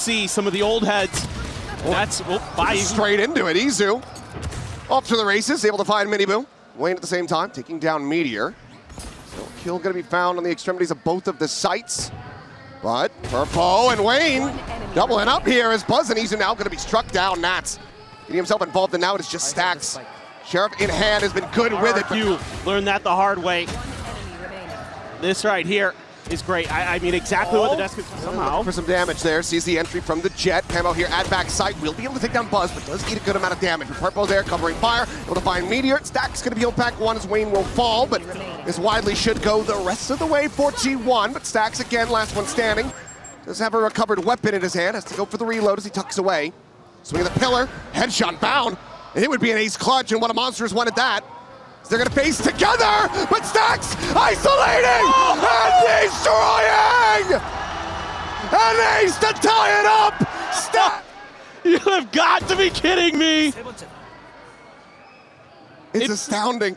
see some of the old heads. That's straight into it. Izu off to the races, able to find MiniBoo. Wayne at the same time, taking down Meteor. So kill going to be found on the extremities of both of the sites. But Purpo and Wayne doubling up here as Buzz and Izu now going to be struck down. Nats getting himself involved, and now it is just Stax. Sheriff in hand has been good with it. You learned that the hard way. This right here is great. I mean, exactly what the desk is somehow. For some damage there. Sees the entry from the Jet. Camo here at back sight. Will be able to take down Buzz, but does eat a good amount of damage. Purpo there covering fire. Able to find Meteor. Stax going to be healed back one as Wayne will fall, but as widely should go the rest of the way for T1. But Stax again, last one standing. Does have a recovered weapon in his hand. Has to go for the reload as he tucks away. Swing of the pillar. Headshot bound. And it would be an ace clutch, and what a Monsters wanted that. They're gonna face together, but Stax isolating and destroying! An ace to tie it up! Stax! You have got to be kidding me! It's astounding.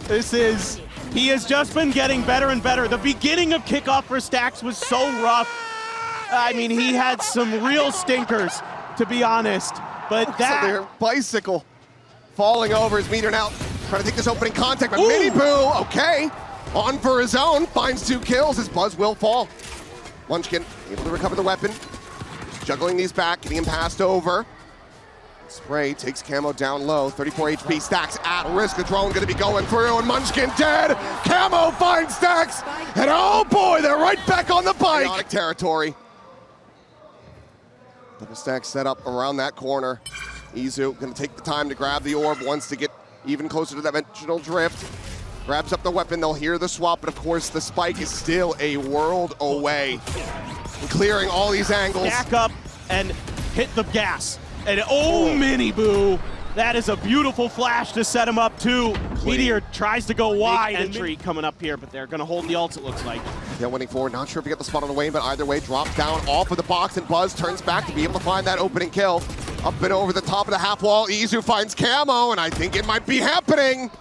He has just been getting better and better. The beginning of kickoff for Stax was so rough. I mean, he had some real stinkers, to be honest. But that bicycle falling over his Meteor now. Trying to take this opening contact, but MiniBoo, okay. On for his own, finds 2 kills as Buzz will fall. Munchkin able to recover the weapon. Just juggling these back, getting him passed over. Spray takes Camo down low, 34 HP. Stax at risk, the drone gonna be going through, and Munchkin dead. Camo finds Stax, and oh boy, they're right back on the bike. Chaotic territory. Double Stax set up around that corner. Izu gonna take the time to grab the orb, wants to get even closer to that dimensional drift. Grabs up the weapon, they'll hear the swap, but of course the spike is still a world away. And clearing all these angles. Back up and hit the gas. And MiniBoo, that is a beautiful flash to set him up too. Meteor tries to go wide. Entry coming up here, but they're gonna hold the ult, it looks like. They're winning forward, not sure if he got the spot on the way, but either way, drops down off of the box, and Buzz turns back to be able to find that opening kill. Up and over the top of the half wall, Izu finds Camo, and I think it might be happening.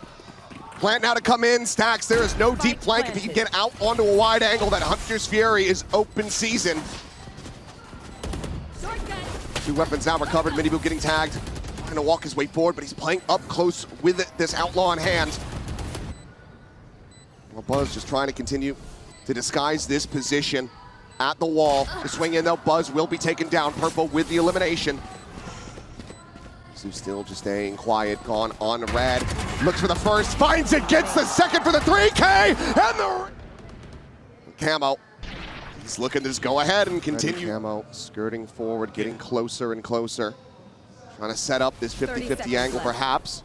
Plant now to come in, Stax, there is no deep flank. If he can get out onto a wide angle, that Hunter's Fury is open season. 2 weapons now recovered, MiniBoo getting tagged. Trying to walk his way forward, but he's playing up close with this outlaw in hand. Well, Buzz just trying to continue to disguise this position at the wall. The swing in though, Buzz will be taken down. Purple with the elimination. Still just staying quiet, gone on red. Looks for the first, finds it, gets the second for the 3K, and the Camo. He's looking to just go ahead and continue. Camo skirting forward, getting closer and closer. Trying to set up this 50-50 angle perhaps.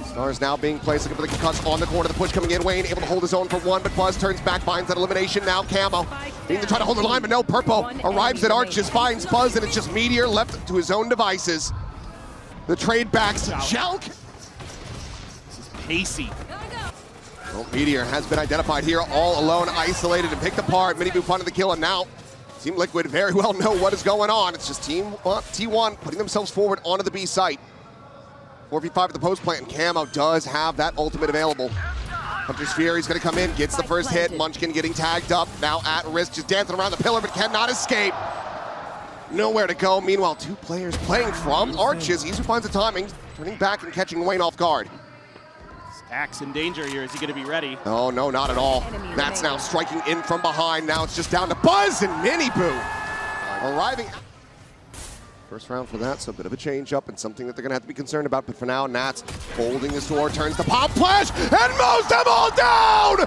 Stars now being placed, looking for the concuss on the corner, the push coming in. Wayne able to hold his own for one, but Buzz turns back, finds that elimination. Now Camo needing to try to hold the line, but no, Purpo arrives at Arches, finds Buzz, and it's just Meteor left to his own devices. The trade backs, Jalk. This is pacey. Well, Meteor has been identified here, all alone, isolated, and picked apart. MiniBoo finding the kill, and now Team Liquid very well know what is going on. It's just T1 putting themselves forward onto the B site. 4v5 at the post plant, and Camo does have that ultimate available. Hunter's Fury's gonna come in, gets the first hit. Munchkin getting tagged up, now at risk, just dancing around the pillar, but cannot escape. Nowhere to go. Meanwhile, 2 players playing from Arches. Izu finds the timing, turning back and catching Wayne off guard. Stax in danger here. Is he gonna be ready? Oh, no, not at all. That's now striking in from behind. Now it's just down to Buzz and MiniBoo arriving. First round for that, so a bit of a change up and something that they're gonna have to be concerned about. But for now, Nats holding his door, turns the pop flash, and mows them all down!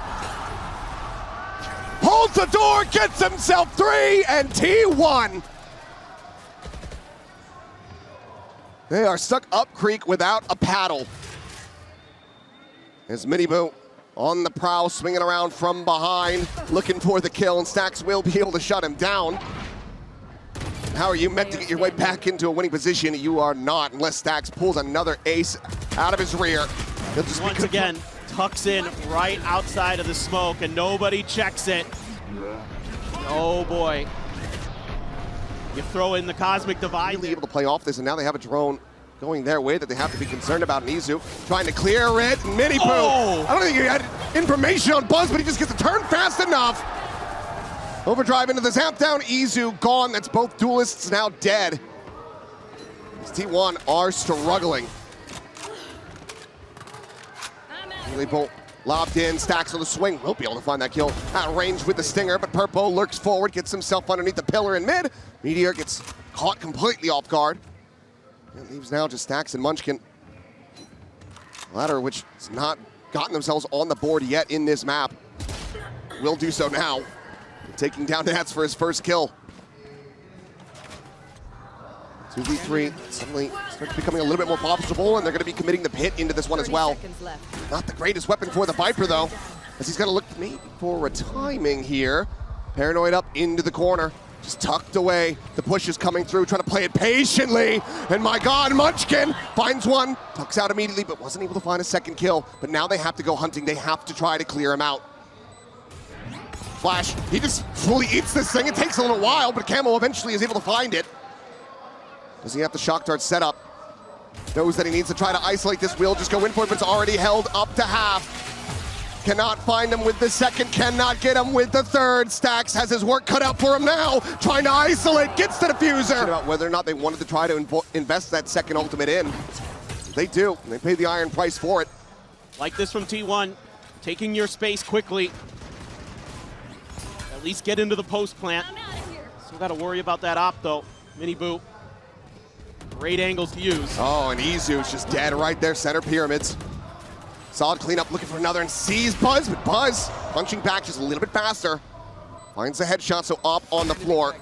Holds the door, gets himself 3, and T1. They are stuck up creek without a paddle. As MiniBoo on the prowl, swinging around from behind, looking for the kill, and Stax will be able to shut him down. How are you meant to get your way back into a winning position? You are not, unless Stax pulls another ace out of his rear. Once again, tucks in right outside of the smoke, and nobody checks it. Oh boy. You throw in the Cosmic Divide. Really able to play off this, and now they have a drone going their way that they have to be concerned about. Izu trying to clear it. MiniBoo. I don't think he had information on Buzz, but he just gets to turn fast enough. Overdrive into the zap down. Izu gone. That's both duelists now dead. These T1 are struggling. Really bolt lobbed in. Stax on the swing. Will be able to find that kill at range with the stinger, but Purpo lurks forward, gets himself underneath the pillar in mid. Meteor gets caught completely off guard. It leaves now just Stax and Munchkin. The latter, which has not gotten themselves on the board yet in this map, will do so now. Taking down Nats for his first kill. 2v3 suddenly starts becoming a little bit more profitable, and they're going to be committing the pit into this one as well. Not the greatest weapon for the Viper, though, as he's going to look maybe for a timing here. Paranoid up into the corner, just tucked away. The push is coming through, trying to play it patiently. And my God, Munchkin finds one, tucks out immediately, but wasn't able to find a second kill. But now they have to go hunting. They have to try to clear him out. Flash, he just fully eats this thing. It takes a little while, but Camo eventually is able to find it. Does he have the shock dart set up? Knows that he needs to try to isolate this. Will just go in for it, but it's already held up to half. Cannot find him with the second, cannot get him with the third. Stax has his work cut out for him now, trying to isolate, gets the diffuser. About whether or not they wanted to try to invest that second ultimate in. They do, and they pay the iron price for it. Like this from T1, taking your space quickly. At least get into the post plant. Still got to worry about that op though. MiniBoo. Great angles to use. Oh, and Izu's just dead right there, center pyramids. Solid cleanup, looking for another, and sees Buzz, but Buzz punching back just a little bit faster. Finds the headshot, so up on the floor.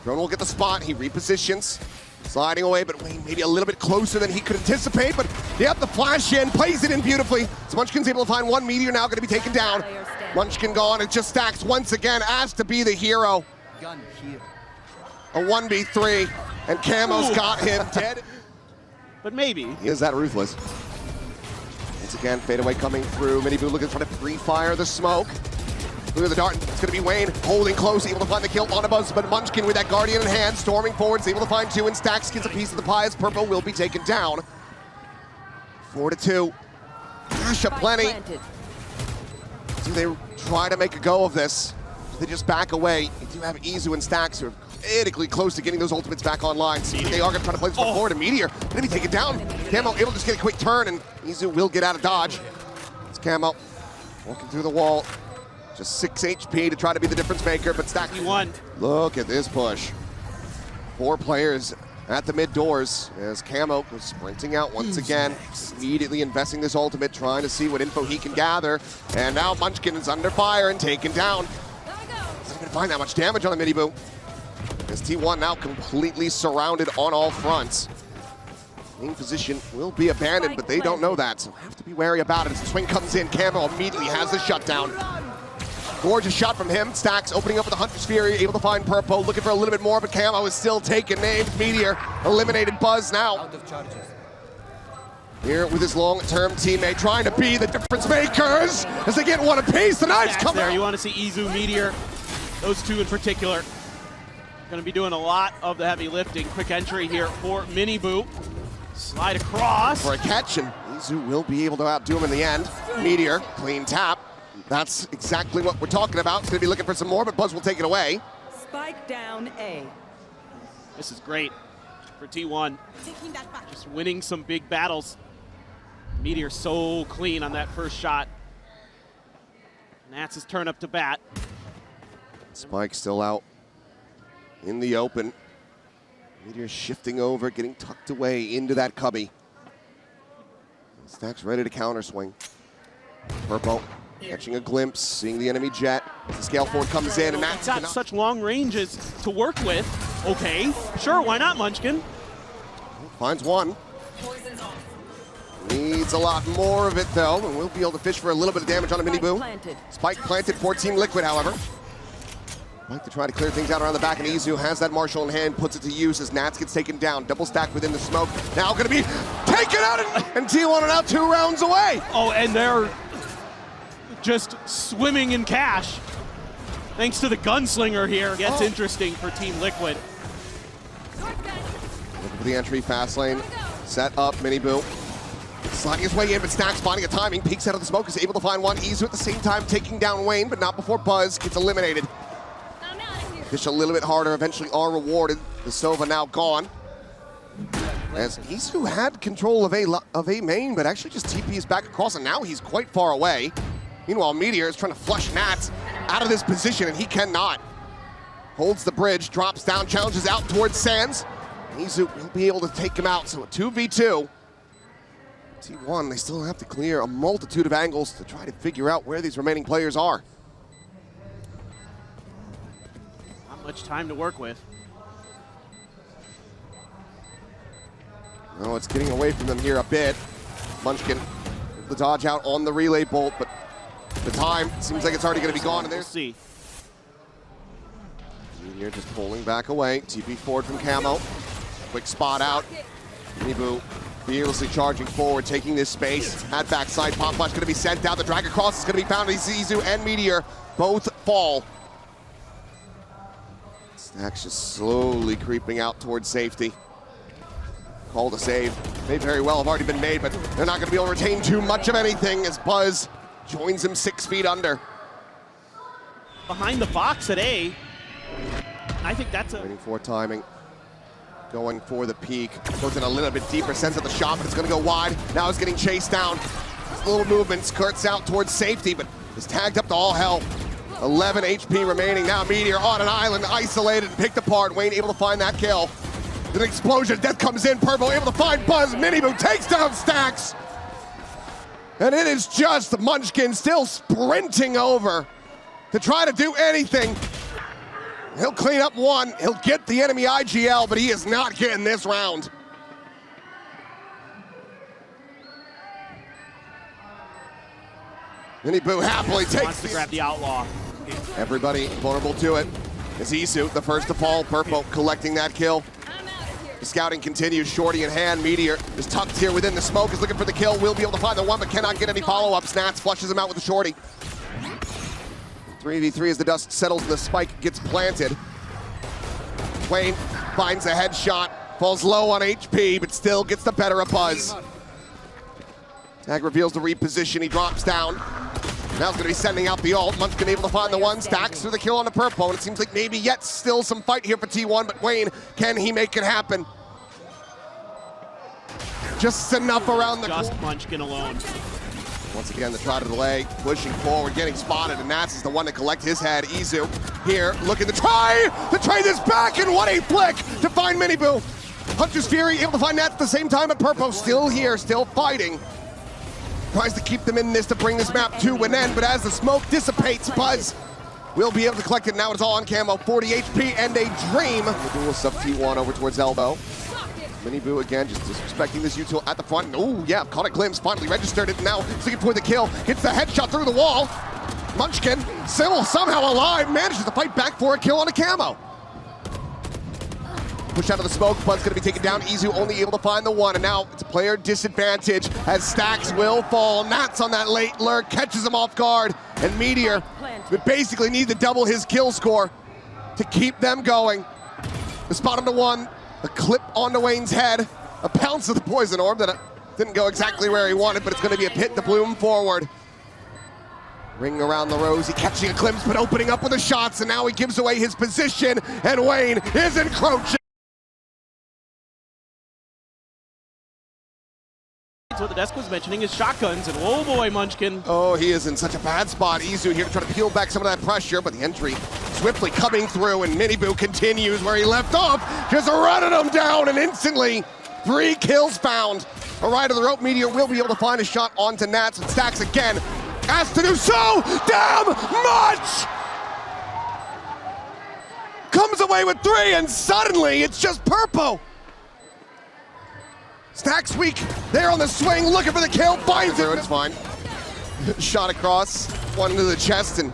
Drone will get the spot, he repositions. Sliding away, but Wayne maybe a little bit closer than he could anticipate, but yep, the flash in, plays it in beautifully. So Munchkin's able to find one. Meteor now going to be taken down. Munchkin gone, and just Stax once again, asked to be the hero. A 1v3, and Camo's got him dead. But maybe. He is that ruthless. Once again, fadeaway coming through. MiniBoo looking to try to pre-fire the smoke. Look at the dart. It's going to be Wayne holding close, able to find the kill on a Buzz, but Munchkin with that Guardian in hand, storming forward, is able to find two, and Stax gets a piece of the pie as Purple will be taken down. 4-2. Cash up plenty. Do they try to make a go of this? Do they just back away? You do have Izu and Stax who are critically close to getting those ultimates back online. So they are going to try to play this one forward, and Meteor going to be taken down. Camo able to just get a quick turn, and Izu will get out of dodge. It's Camo walking through the wall. Just 6 HP to try to be the difference maker, but Stax. He won. Look at this push. 4 players at the mid doors as Camo was sprinting out once again, immediately investing this ultimate, trying to see what info he can gather. And now Munchkin is under fire and taken down. Not going to find that much damage on the MiniBoo. As T1 now completely surrounded on all fronts. Main position will be abandoned, but they don't know that, so have to be wary about it. As the swing comes in, Camo immediately has the shutdown. Gorgeous shot from him. Stax opening up with the Hunter's Fury, able to find Purpo, looking for a little bit more, but Camo is still taking names. Meteor eliminated Buzz now. Out of charges. Here with his long-term teammate, trying to be the difference makers as they get one apiece. The knives come there. out. You want to see Izu, Meteor, those two in particular. Going to be doing a lot of the heavy lifting. Quick entry here for MiniBoo. Slide across. For a catch, and Izu will be able to outdo him in the end. Meteor, clean tap. That's exactly what we're talking about. He's going to be looking for some more, but Buzz will take it away. Spike down A. This is great for T1. Just winning some big battles. Meteor so clean on that first shot. Nats his turn up to bat. Spike still out in the open. Meteor shifting over, getting tucked away into that cubby. Stax ready to counter swing. Purple catching a glimpse, seeing the enemy jet. The scale forward comes in, and that's got such long ranges to work with. Okay, sure, why not, Munchkin? Finds one. Needs a lot more of it, though, and we'll be able to fish for a little bit of damage on a MiniBoo. Spike planted for Team Liquid, however. Like to try to clear things out around the back, and Izu has that Marshall in hand, puts it to use as Nats gets taken down. Double stack within the smoke. Now going to be taken out, and T1 are now 2 rounds away. Oh, and they're just swimming in cash. Thanks to the gunslinger here. Gets interesting for Team Liquid. Looking for the entry, fast lane. Set up, MiniBoo. Sliding his way in, but Stax finding a timing. Peeks out of the smoke, is able to find one. Izu at the same time taking down Wayne, but not before Buzz gets eliminated. Fish a little bit harder, eventually are rewarded. The Sova now gone. As Isu had control of A main, but actually just TPs back across, and now he's quite far away. Meanwhile, Meteor is trying to flush Nats out of this position, and he cannot. Holds the bridge, drops down, challenges out towards Sands. Isu will be able to take him out, so a 2v2. T1, they still have to clear a multitude of angles to try to figure out where these remaining players are. Not much time to work with. No, it's getting away from them here a bit. Munchkin, the dodge out on the relay bolt, but the time seems like it's already going to be gone. And We'll see. Meteor just pulling back away. TP forward from Camo. Quick spot out. MiniBoo fearlessly charging forward, taking this space. At backside, pop flash going to be sent down. The drag across is going to be found. Isu and Meteor both fall. Stax just slowly creeping out towards safety. Call to save may very well have already been made, but they're not going to be able to retain too much of anything as Buzz joins him 6 feet under. Behind the box at A. I think that's a... Waiting for timing. Going for the peak. Goes in a little bit deeper, sends out the shot, but it's going to go wide. Now it's getting chased down. This little movement skirts out towards safety, but is tagged up to all hell. 11 HP remaining. Now Meteor on an island, isolated and picked apart. Wayne able to find that kill. An explosion, death comes in, Purple able to find Buzz. MiniBoo takes down Stax. And it is just Munchkin still sprinting over to try to do anything. He'll clean up one, he'll get the enemy IGL, but he is not getting this round. MiniBoo happily takes wants to grab the outlaw. Everybody vulnerable to it. It's Isu, the first to fall. Purple collecting that kill. The scouting continues, Shorty in hand. Meteor is tucked here within the smoke, is looking for the kill. Will be able to find the one, but cannot get any follow-ups. Nats flushes him out with the Shorty. 3v3 as the dust settles and the spike gets planted. Wayne finds a headshot, falls low on HP, but still gets the better of Buzz. Tag reveals the reposition, he drops down. Now he's going to be sending out the ult. Munchkin able to find the one. Stax through the kill on the purple. And it seems like maybe yet still some fight here for T1, but Wayne, can he make it happen? Just enough around the Just Munchkin alone. Once again, the try to delay, pushing forward, getting spotted, and Nats is the one to collect his head. Isu here, looking to try this back, and what a flick to find MiniBoo. Hunter's Fury able to find Nats at the same time, and Purple still here, still fighting. Tries to keep them in this to bring this map to an end, but as the smoke dissipates, Buzz will be able to collect it. Now it's all on Camo, 40 HP and a dream. The dual sub T1 over towards elbow. MiniBoo again, just disrespecting this util at the front. Oh yeah, caught a glimpse, finally registered it. Now looking for the kill, gets the headshot through the wall. Munchkin, still somehow alive, manages to fight back for a kill on a Camo. Push out of the smoke, Buzz gonna be taken down. Isu only able to find the one, and now it's a player disadvantage as Stax will fall. Nats on that late lurk, catches him off guard, and Meteor would basically need to double his kill score to keep them going. The spot on the one, a clip onto Wayne's head, a pounce of the poison orb that didn't go exactly where he wanted, but it's gonna be a pit to bloom forward. Ring around the rosy, catching a glimpse, but opening up with the shots, and now he gives away his position, and Wayne is encroaching. What the desk was mentioning is shotguns, and oh boy, Munchkin. Oh, he is in such a bad spot. Isu here to try to peel back some of that pressure, but the entry swiftly coming through, and MiniBoo continues where he left off, just running him down, and instantly 3 kills found. A ride of the rope. Meteor will be able to find a shot onto Nats, and Stax again asked to do so damn much! Comes away with 3, and suddenly it's just Purple. Stax weak, there on the swing, looking for the kill, finds it. It's fine. Shot across, one to the chest, and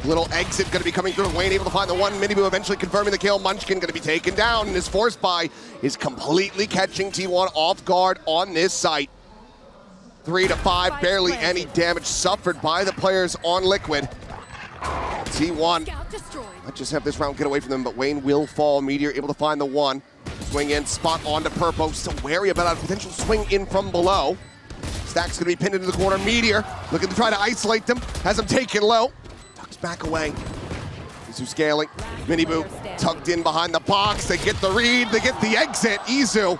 little exit gonna be coming through. Wayne able to find the one. MiniBoo eventually confirming the kill. Munchkin gonna be taken down, and his force buy is completely catching T1 off guard on this site. 3 to 5, barely any damage suffered by the players on Liquid. T1 might just have this round get away from them, but Wayne will fall. Meteor able to find the one. Swing in, spot onto Purple. Still wary about a potential swing in from below. Stax gonna be pinned into the corner. Meteor looking to try to isolate them. Has him taken low. Tucks back away. Izu scaling. MiniBoo tucked in behind the box. They get the read, they get the exit. Izu,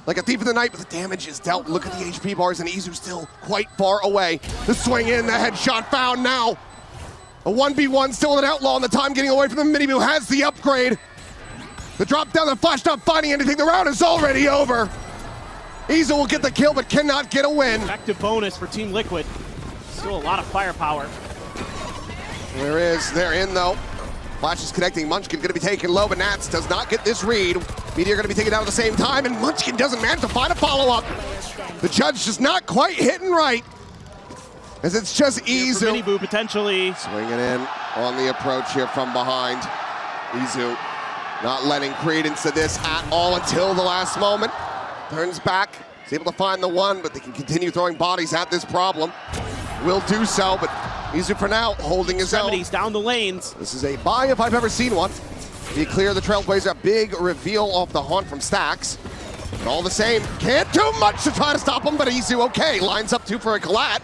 like a thief in the night, but the damage is dealt. Look at the HP bars, and Izu still quite far away. The swing in, the headshot found now. A 1v1 still an outlaw, and the time getting away from the MiniBoo has the upgrade. The drop down, the flash not finding anything. The round is already over. Izu will get the kill, but cannot get a win. Effective bonus for Team Liquid. Still a lot of firepower. There is, they're in though. Flash is connecting, Munchkin gonna be taken low, but Nats does not get this read. Meteor gonna be taken down at the same time, and Munchkin doesn't manage to find a follow-up. The judge just not quite hitting right, as it's just Izu. MiniBoo potentially. Swinging in on the approach here from behind. Izu not letting credence to this at all until the last moment. Turns back, is able to find the one, but they can continue throwing bodies at this problem. Will do so, but Izu for now holding his own. Down the lanes. This is a buy if I've ever seen one. He clear the Trailblazer, a big reveal off the haunt from Stax. But all the same, can't do much to try to stop him, but Izu okay. Lines up two for a collat.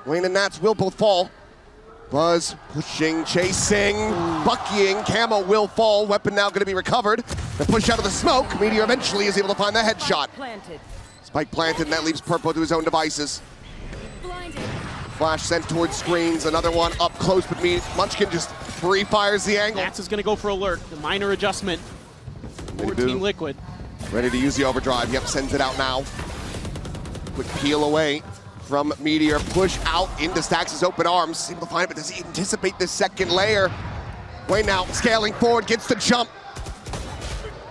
Wayne and Nats will both fall. Buzz pushing, chasing, buckying. Camo will fall. Weapon now going to be recovered. The push out of the smoke. Meteor eventually is able to find the headshot. Spike planted, and that leaves Purple to his own devices. Flash sent towards screens. Another one up close, but Munchkin just free fires the angle. Nats is going to go for alert. The minor adjustment for Team Liquid. Ready to use the overdrive. Yep, sends it out now. Quick peel away from Meteor. Push out into Stax's open arms. Able to find it, but does he anticipate this second layer? Wayne now scaling forward, gets the jump.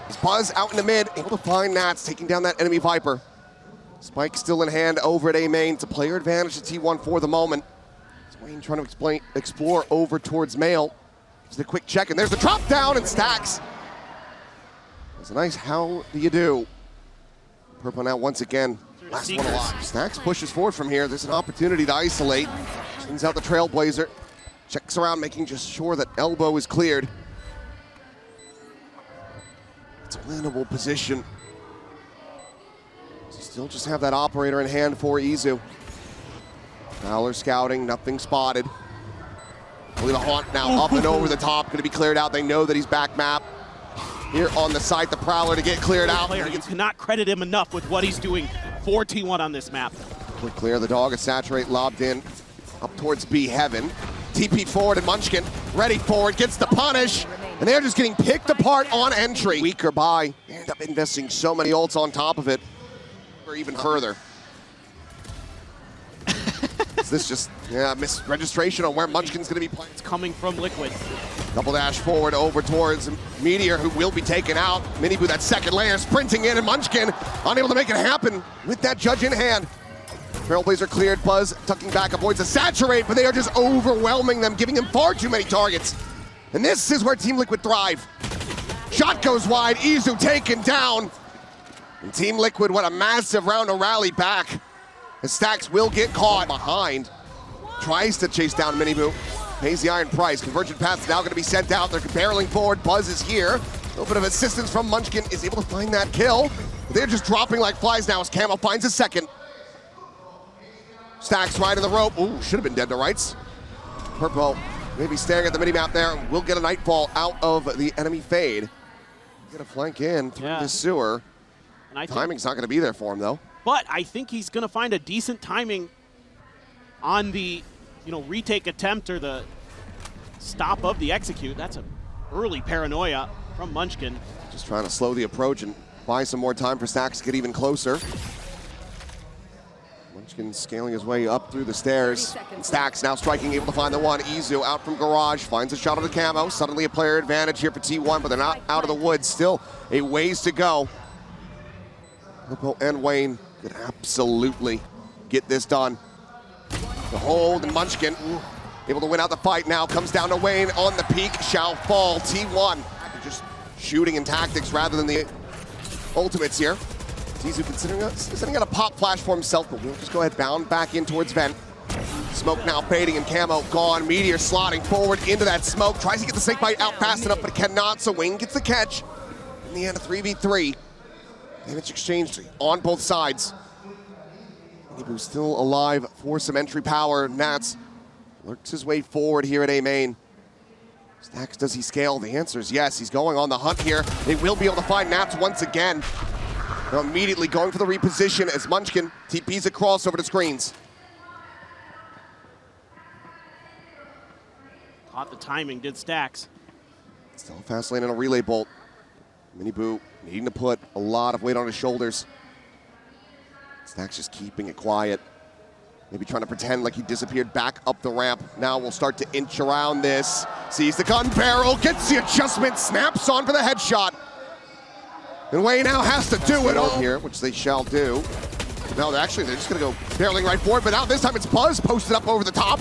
His Buzz out in the mid, able to find Nats, taking down that enemy Viper. Spike still in hand over at A main. It's a player advantage to T1 for the moment. It's Wayne trying to explore over towards Mail. Just a quick check, and there's the drop down, and Stax. It's a nice how do you do. Purple now once again. Last one alive. Stax pushes forward from here. There's an opportunity to isolate. Sends out the Trailblazer. Checks around, making just sure that elbow is cleared. It's a winnable position. Still just have that operator in hand for Izu. Fowler scouting, nothing spotted. Only the haunt now up and over the top, gonna be cleared out. They know that he's back map. Here on the site, the Prowler to get cleared out. You cannot credit him enough with what he's doing for T1 on this map. Quick clear, the dog is saturate, lobbed in, up towards B heaven. TP forward and Munchkin, ready forward, gets the punish. And they're just getting picked apart on entry. Weaker buy, they end up investing so many ults on top of it. Or even further. Is this just misregistration on where Munchkin's going to be playing? It's coming from Liquid. Double dash forward over towards Meteor, who will be taken out. MiniBoo, that second layer, sprinting in, and Munchkin unable to make it happen with that judge in hand. Trailblazer cleared, Buzz tucking back, avoids a saturate, but they are just overwhelming them, giving him far too many targets. And this is where Team Liquid thrive. Shot goes wide, Izu taken down. And Team Liquid, what a massive round to rally back. As Stax will get caught behind. Tries to chase down MiniBoo. Pays the iron price. Convergent path's now going to be sent out. They're barreling forward. Buzz is here. A little bit of assistance from Munchkin is able to find that kill. But they're just dropping like flies now as Camo finds a second. Stax right in the rope. Ooh, should have been dead to rights. Purple maybe staring at the mini-map there. Will get a Nightfall out of the enemy fade. Get a flank in through the sewer. And timing's not going to be there for him, though. But I think he's going to find a decent timing on the, retake attempt or the stop of the execute. That's an early paranoia from Munchkin. Just trying to slow the approach and buy some more time for Stax to get even closer. Munchkin scaling his way up through the stairs. And Stax now striking, able to find the one. Izu out from garage, finds a shot of the Camo. Suddenly a player advantage here for T1, but they're not out of the woods. Still a ways to go. Purple and Wayne could absolutely get this done. The hold, and Munchkin able to win out the fight now. Comes down to Wayne on the peak, shall fall. T1 just shooting in tactics rather than the ultimates here. Izu considering setting out a pop flash for himself, but we'll just go ahead, bound back in towards Vent. Smoke now fading and Camo gone. Meteor slotting forward into that smoke. Tries to get the snake bite out fast enough, but cannot, so Wayne gets the catch. In the end, a 3v3. Damage exchanged on both sides. MiniBoo still alive for some entry power. Nats lurks his way forward here at A main. Stax, does he scale? The answer is yes. He's going on the hunt here. They will be able to find Nats once again. They're immediately going for the reposition as Munchkin TPs across over the screens. Caught the timing, did Stax. Still a fast lane and a relay bolt. MiniBoo needing to put a lot of weight on his shoulders. Stax just keeping it quiet. Maybe trying to pretend like he disappeared back up the ramp. Now we'll start to inch around this. Sees the gun barrel, gets the adjustment, snaps on for the headshot. And Wei now has to do it all here, which they shall do. No, they're just gonna go barreling right forward, but now this time it's Buzz posted up over the top.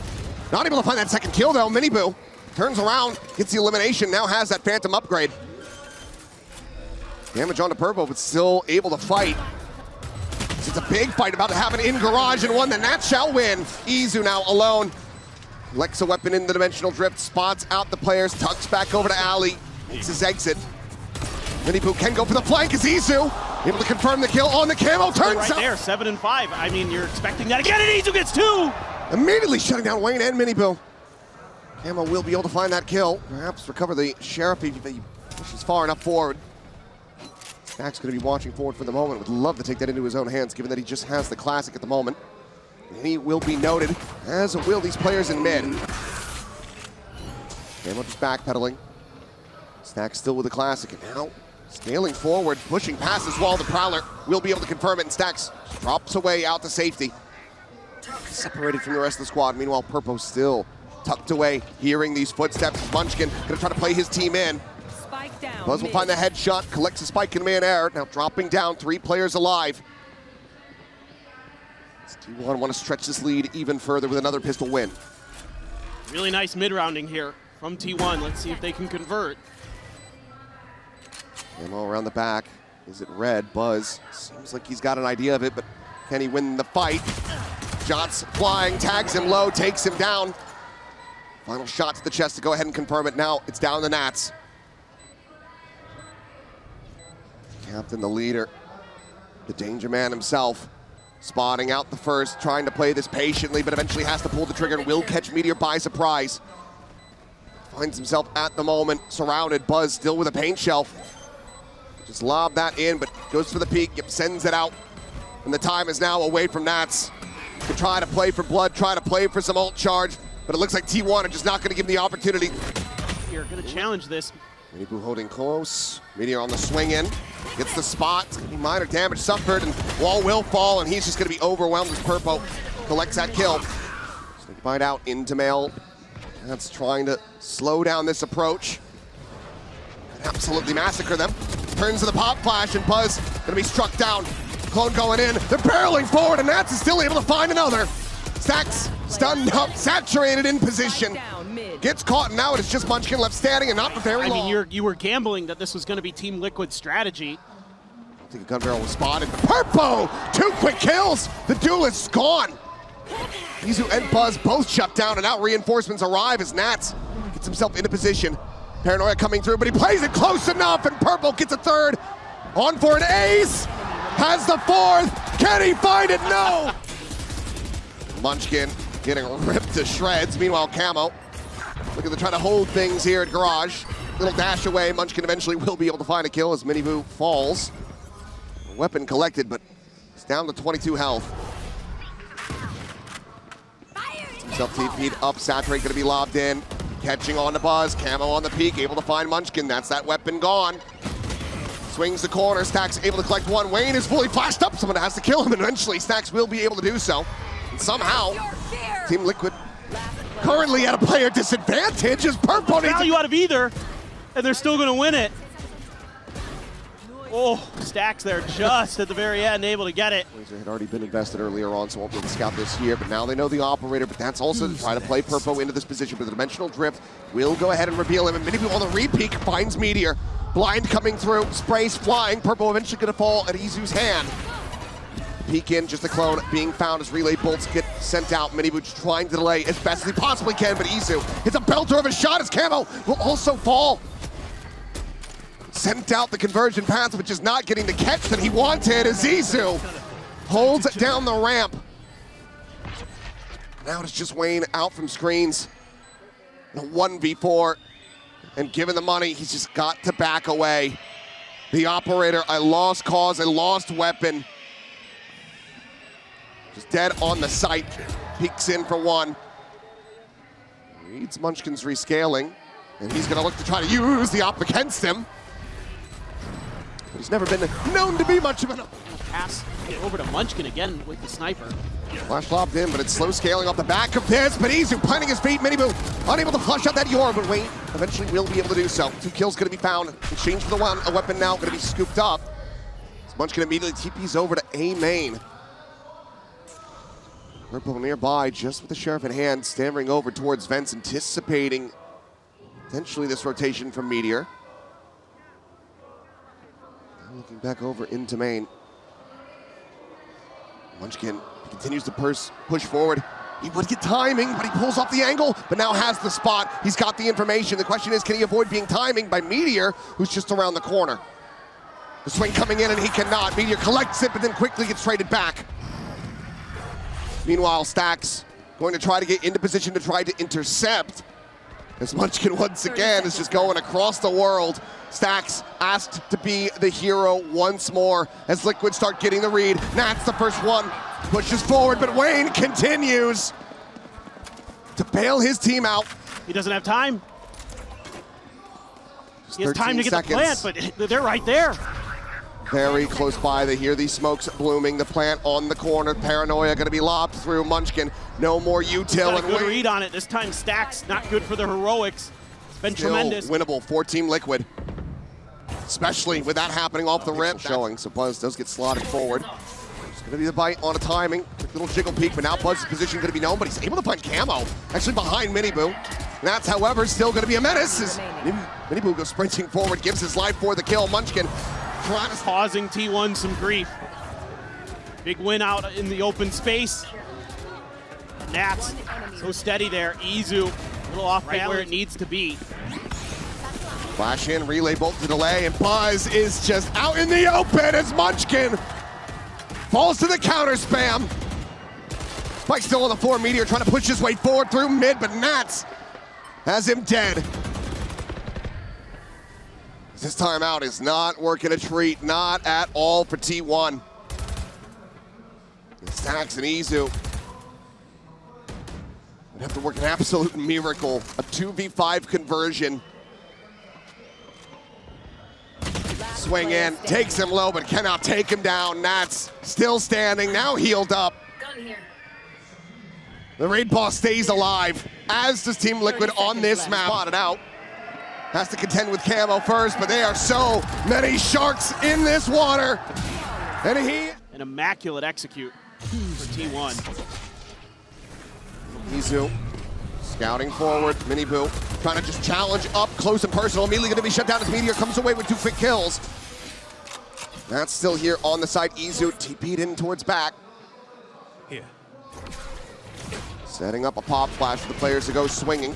Not able to find that second kill though. MiniBoo turns around, gets the elimination, now has that Phantom upgrade. Damage onto Purple, but still able to fight. It's a big fight about to happen in Garage, and one that Nats shall win. Izu now alone. Collects a weapon in the Dimensional Drift, spots out the players, tucks back over to Ali, makes his exit. MiniBoo can go for the flank as Izu able to confirm the kill on the camo, turns right out. there, 7 and 5. I mean, you're expecting that again, and Izu gets 2! Immediately shutting down Wayne and MiniBoo. Camo will be able to find that kill, perhaps recover the Sheriff if he pushes far enough forward. Stax going to be watching forward for the moment. Would love to take that into his own hands, given that he just has the classic at the moment. And he will be noted, as will these players in mid. Camo just backpedaling. Stax still with the classic, and now scaling forward, pushing past this wall. The Prowler will be able to confirm it, and Stax drops away out to safety. Separated from the rest of the squad. Meanwhile, Purpo still tucked away, hearing these footsteps. Munchkin going to try to play his team in. Down, Buzz will find the headshot, collects a spike in mid-air. Now dropping down, 3 players alive. T1 want to stretch this lead even further with another pistol win. Really nice mid-rounding here from T1. Let's see if they can convert. Ammo around the back. Is it red? Buzz seems like he's got an idea of it, but can he win the fight? Shots flying, tags him low, takes him down. Final shot to the chest to go ahead and confirm it. Now it's down the Nats. Captain, the leader, the danger man himself, spotting out the first, trying to play this patiently, but eventually has to pull the trigger and will catch Meteor by surprise. Finds himself at the moment surrounded. Buzz still with a paint shelf. Just lob that in, but goes for the peek, sends it out. And the time is now away from Nats. To try to play for blood, try to play for some ult charge, but it looks like T1 are just not going to give him the opportunity. You're going to challenge this. MiniBoo holding close. Meteor on the swing in. Gets the spot. It's going to be minor damage suffered, and wall will fall, and he's just going to be overwhelmed as Purpo collects that kill. Snake bite out into Mail. That's trying to slow down this approach. And absolutely massacre them. Turns to the pop flash, and Buzz going to be struck down. Clone going in. They're barreling forward, and Nats is still able to find another. Stax stunned up, saturated in position. Gets caught, and now it is just Munchkin left standing, and not for very long. I mean, you were gambling that this was going to be Team Liquid's strategy. I think a gun barrel was spotted. Purpo! 2 quick kills! The duelist's gone! Izu and Buzz both shut down, and now reinforcements arrive as Nats gets himself into position. Paranoia coming through, but he plays it close enough, and Purple gets a 3rd. On for an ace! Has the 4th! Can he find it? No! Munchkin getting ripped to shreds. Meanwhile, Camo looking to try to hold things here at Garage. Little dash away. Munchkin eventually will be able to find a kill as MiniBoo falls. Weapon collected, but it's down to 22 health. Himself TP'd up. Saturate going to be lobbed in. Catching on the Buzz. Camo on the peak. Able to find Munchkin. That's that weapon gone. Swings the corner. Stax able to collect 1. Wayne is fully flashed up. Someone has to kill him, and eventually Stax will be able to do so. And somehow, Team Liquid currently at a player disadvantage as Purple needs value out of either, and they're still going to win it. Oh, Stax there just at the very end, able to get it. Laser had already been invested earlier on, so won't be able to scout this here, but now they know the operator, but that's also to try to play Purpo into this position, but the Dimensional Drift will go ahead and reveal him, and MiniBoo on the re-peek finds Meteor. Blind coming through, sprays flying, Purpo eventually going to fall at Izu's hand. Peek in, just a clone being found as relay bolts get sent out. MiniBoo just trying to delay as best as he possibly can, but Izu hits a belter of a shot as Camo will also fall. Sent out the conversion path, which is not getting the catch that he wanted as Izu holds down the ramp. Now it's just Wayne out from screens. The 1v4. And given the money, he's just got to back away. The operator, a lost cause, a lost weapon. Just dead on the site. Peeks in for one. Reads Munchkin's rescaling. And he's gonna look to try to use the op against him. But he's never been known to be much of an pass over to Munchkin again with the sniper. flash lobbed in, but it's slow scaling off the back of this. But Izu planting his feet, MiniBoo unable to flush out that Yor, but Wayne eventually will be able to do so. 2 kills gonna be found. Exchange for the one, a weapon now gonna be scooped up. So Munchkin immediately TPs over to A main. Purple nearby, just with the sheriff in hand, stammering over towards Vents, anticipating potentially this rotation from Meteor. Now looking back over into main. Munchkin continues to push forward. He would get timing, but he pulls off the angle, but now has the spot. He's got the information. The question is, can he avoid being timing by Meteor, who's just around the corner? The swing coming in, and he cannot. Meteor collects it, but then quickly gets traded back. Meanwhile, Stax going to try to get into position to try to intercept. As Munchkin once again is just going across the world. Stax asked to be the hero once more as Liquid start getting the read. Nat's the first one, pushes forward, but Wayne continues to bail his team out. He doesn't have time. Just He has time to 13 get the plant, seconds. but they're right there. Very close by. They hear these smokes blooming. The plant on the corner. Paranoia going to be lobbed through. Munchkin, no more util. Got a good read on it. This time Stax, not good for the heroics. It's been tremendous. Winnable for Team Liquid. Especially with that happening off the rip. Showing, so Buzz does get slotted forward. It's going to be the bite on a timing. Quick little jiggle peek, but now Buzz's position going to be known, but he's able to find Camo. Actually behind MiniBoo. That's, however, still going to be a menace. As MiniBoo goes sprinting forward, gives his life for the kill. Munchkin causing T1 some grief. Big win out in the open space. Nats so steady there. Izu a little off right where it needs to be. Flash in, relay bolt to delay, and Buzz is just out in the open as Munchkin falls to the counter spam. Spike still on the floor. Meteor trying to push his way forward through mid, but Nats has him dead. This timeout is not working a treat, not at all for T1. Stax and Izu would have to work an absolute miracle, a 2v5 conversion. Swing in, takes him low, but cannot take him down. Nats still standing, now healed up. The raid boss stays alive, as does Team Liquid on this map. Spotted out. Has to contend with Camo first, but there are so many sharks in this water. And An immaculate execute for T1. Izu scouting forward. MiniBoo trying to just challenge up close and personal. Immediately going to be shut down as Meteor comes away with 2 quick kills. That's still here on the side. Izu TP'd in towards back. Here. Setting up a pop flash for the players to go swinging.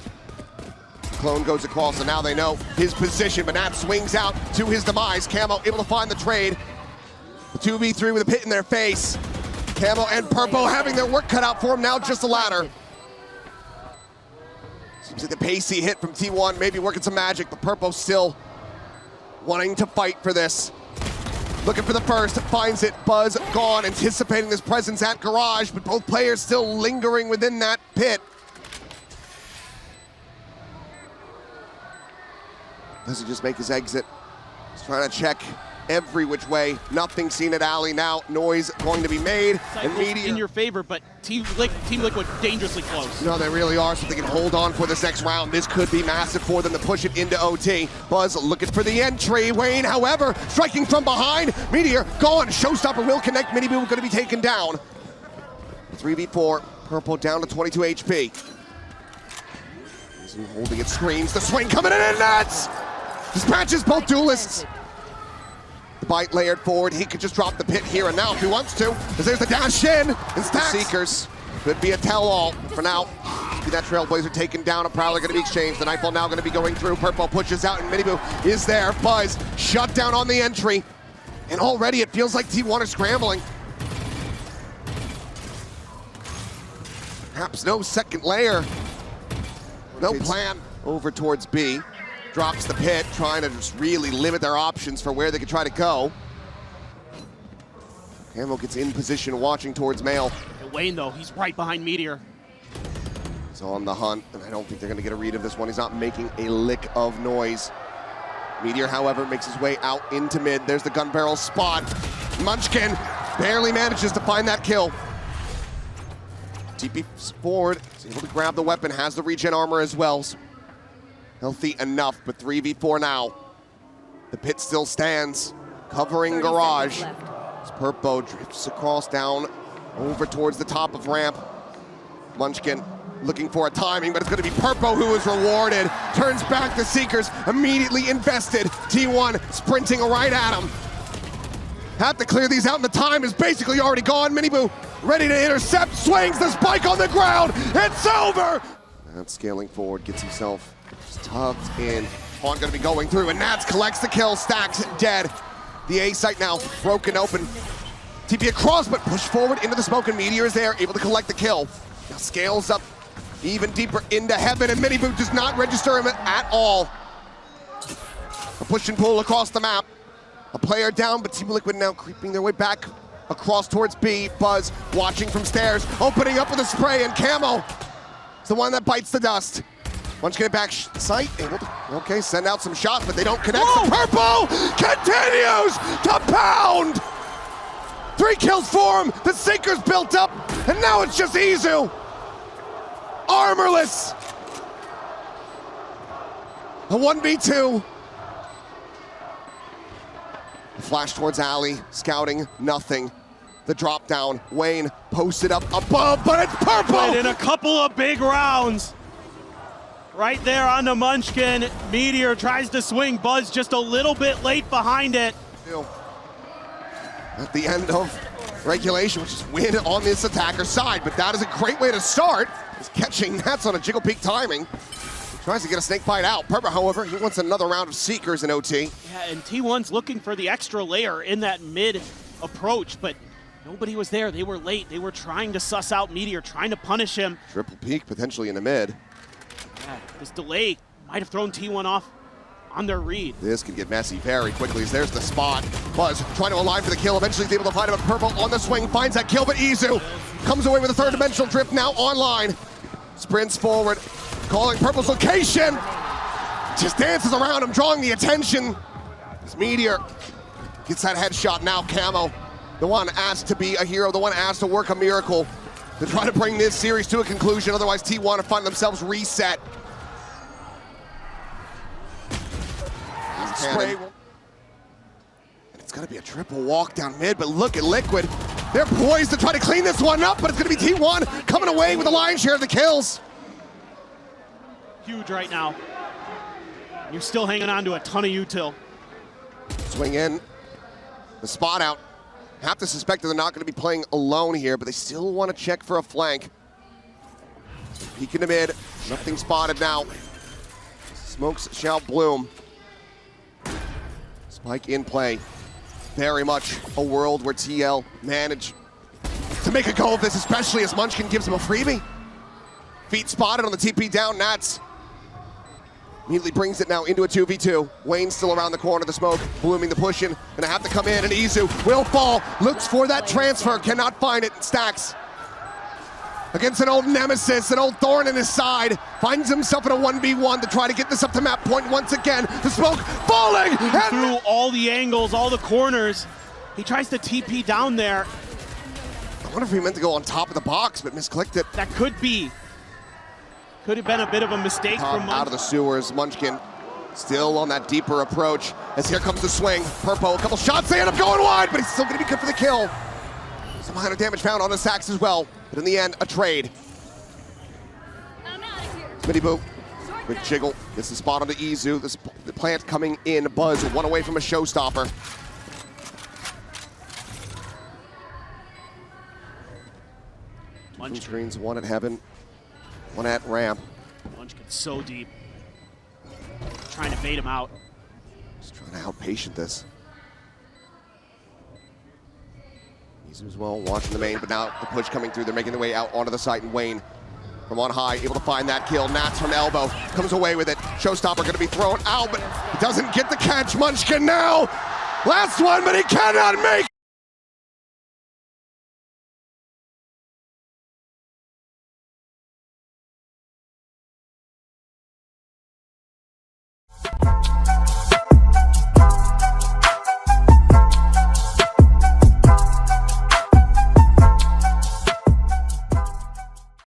Clone goes across, and now they know his position, but Nat swings out to his demise. Camo able to find the trade. The 2v3 with a pit in their face. Camo and Purple having their work cut out for him, now just a ladder. Seems like the pacey hit from T1 maybe working some magic, but Purple still wanting to fight for this. Looking for the first, finds it, Buzz gone, anticipating this presence at Garage, but both players still lingering within that pit. Does he just make his exit? He's trying to check every which way. Nothing seen at Alley now. Noise going to be made. And Meteor in your favor, but Team Liquid dangerously close. No, they really are, so they can hold on for this next round. This could be massive for them to push it into OT. Buzz looking for the entry. Wayne, however, striking from behind. Meteor gone. Showstopper will connect. MiniBoo going to be taken down. 3v4. Purple down to 22 HP. He's holding it, screens. The swing coming in, and Nats dispatches both duelists. The bite layered forward. He could just drop the pit here and now if he wants to. Because there's the dash in. And Stax. Seekers could be a tell-all for now. See that Trailblazer taken down. A Prowler going to be exchanged. The Nightfall now going to be going through. Purple pushes out and MiniBoo is there. Buzz shut down on the entry. And already it feels like T1 is scrambling. Perhaps no second layer. No plan. Over towards B. drops the pit, trying to just really limit their options for where they could try to go. Camo gets in position, watching towards Mail. And Wayne, though, he's right behind Meteor. He's on the hunt, and I don't think they're going to get a read of this one. He's not making a lick of noise. Meteor, however, makes his way out into mid. There's the gun barrel spot. Munchkin barely manages to find that kill. TP forward, is able to grab the weapon, has the regen armor as well. So healthy enough, but 3v4 now. The pit still stands, covering garage. As Purpo drifts across down over towards the top of ramp. Munchkin looking for a timing, but it's going to be Purpo who is rewarded. Turns back the Seekers, immediately invested. T1 sprinting right at him. Have to clear these out, and the time is basically already gone. MiniBoo ready to intercept, swings the spike on the ground. It's over! And scaling forward, gets himself just tucked in. Pawn going to be going through, and Nats collects the kill. Stax dead. The A site now broken open. TP across, but pushed forward into the smoke, and Meteor is there, able to collect the kill. Now scales up even deeper into heaven, and MiniBoo does not register him at all. A push and pull across the map. A player down, but Team Liquid now creeping their way back across towards B. Buzz watching from stairs, opening up with a spray, and Camo is the one that bites the dust. Once get it back sight, able to, okay, send out some shots, but they don't connect. The Purple continues to pound! 3 kills for him, the Seekers built up, and now it's just Izu. Armorless. A 1v2. Flash towards Alley, scouting, nothing. The drop down, Wayne posted up above, but it's Purple! But in a couple of big rounds. Right there on the Munchkin. Meteor tries to swing, Buzz just a little bit late behind it. At the end of regulation, which is win on this attacker's side, but that is a great way to start. He's catching Nats on a jiggle peek timing. Tries to get a snake bite out. Purple, however, he wants another round of Seekers in OT. Yeah, and T1's looking for the extra layer in that mid approach, but nobody was there. They were late. They were trying to suss out Meteor, trying to punish him. Triple peek potentially in the mid. Yeah, this delay might have thrown T1 off on their read. This can get messy very quickly as there's the spot. Buzz trying to align for the kill. Eventually he's able to find him at Purple on the swing, finds that kill, but Izu comes away with a third dimensional drift now online. Sprints forward, calling Purple's location. Just dances around him, drawing the attention. This Meteor gets that headshot now. Camo, the one asked to be a hero, the one asked to work a miracle to try to bring this series to a conclusion. Otherwise, T1 will find themselves reset. Spray. And it's gonna be a triple walk down mid, but look at Liquid. They're poised to try to clean this one up, but it's gonna be T1 coming away with the lion's share of the kills. Huge right now. You're still hanging on to a ton of util. Swing in, the spot out. Have to suspect that they're not gonna be playing alone here, but they still wanna check for a flank. Peek in the mid, nothing spotted now. Smokes shall bloom. Spike in play. Very much a world where TL managed to make a go of this, especially as Munchkin gives him a freebie. Feet spotted on the TP down, Nats immediately brings it now into a 2v2. Wayne still around the corner, the smoke, blooming the push in, gonna have to come in, and Izu will fall, looks for that transfer, cannot find it. Stax against an old nemesis, an old thorn in his side, finds himself in a 1v1 to try to get this up to map point once again. The smoke falling! Through all the angles, all the corners. He tries to TP down there. I wonder if he meant to go on top of the box, but misclicked it. That could have been a bit of a mistake from Munchkin. Out of the sewers, Munchkin still on that deeper approach, as here comes the swing. Purpo, a couple shots, they end up going wide, but he's still gonna be good for the kill. Some minor damage found on the Stax as well, but in the end, a trade. MiniBoo, quick jiggle, gets the spot onto Izu. The plant coming in, Buzz, one away from a showstopper. Munchkin. Screens, one at heaven, one at ramp. Munchkin's so deep. Trying to bait him out. Just trying to outpatient this. Izu as well, watching the main, but now the push coming through. They're making their way out onto the site, and Wayne from on high, able to find that kill. Nats from elbow, comes away with it. Showstopper gonna be thrown out, but he doesn't get the catch. Munchkin now, last one, but he cannot make